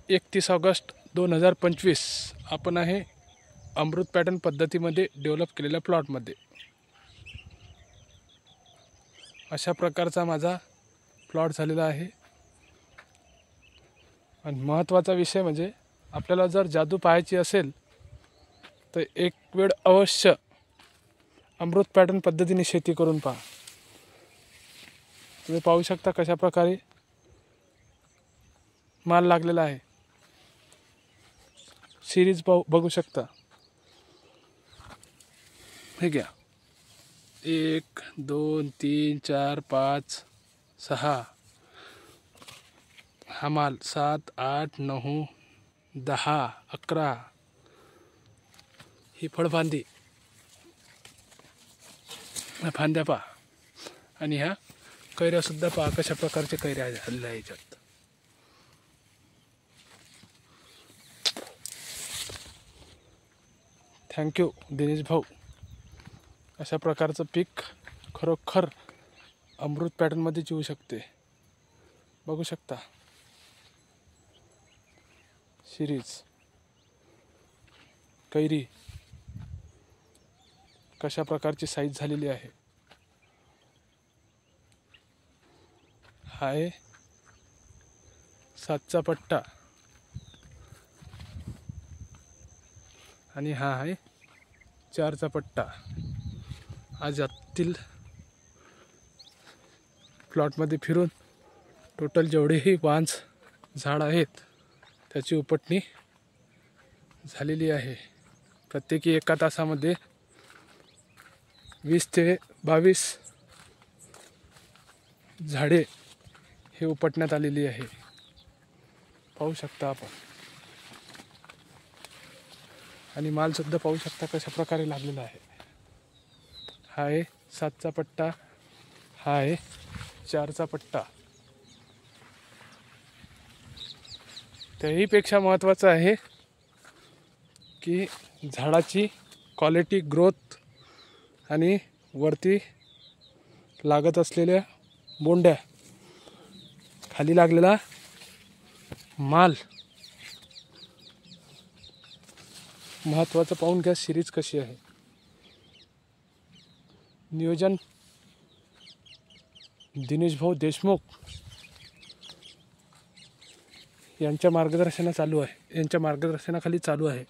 31 August 2025 आपण आहे अमृत pattern पद्धतीमध्ये डेव्हलप केलेल्या प्लॉटमध्ये। अशा प्रकारचा माझा प्लॉट झालेला आहे। आणि महत्त्वाचा विषय म्हणजे आपल्याला जर जादू पाहायची असेल तर एक वेळ अवश्य अमृत पॅटर्न पद्धतीने शेती करून पहा। तुम्ही पाहू शकता कशा प्रकारे माल लागलेला आहे। सिरीज बघू शकता। हे घ्या 1 2 3 4 5 6 हा माल 7 8 9 10 11 ही फळफांदी फांद्या पहा। आणि ह्या कैऱ्या सुद्धा पहा कशा प्रकारचे कैऱ्या झालेल्या याच्यात। थँक्यू दिनेश भाऊ। अशा प्रकारचं पीक खरोखर अमृत पॅटर्नमध्ये येऊ शकते। बघू शकता सिरीज कैरी कशा प्रकारची साईज झालेली आहे। हा आहे 7चा पट्टा आणि हा आहे 4चा पट्टा। आज यातील प्लॉटमध्ये फिरून टोटल जेवढेही वांस झाड आहेत त्याची उपटणी झालेली आहे। प्रत्येकी एका तासामध्ये 20 ते 22 झाडे हे उपटण्यात आलेली आहे। पाहू शकता आपण। आणि माल सुद्धा पाहू शकता कशा प्रकारे लागलेला आहे। हा आहे 7चा पट्टा, हा आहे 4चा पट्टा। त्याहीपेक्षा महत्त्वाचं आहे की झाडाची क्वालिटी, ग्रोथ आणि वरती लागत असलेल्या बोंड्या, खाली लागलेला माल महत्त्वाचं पाहून घ्या। सिरीज कशी आहे। नियोजन दिनेश भाऊ देशमुख यांच्या मार्गदर्शनाखाली चालू आहे।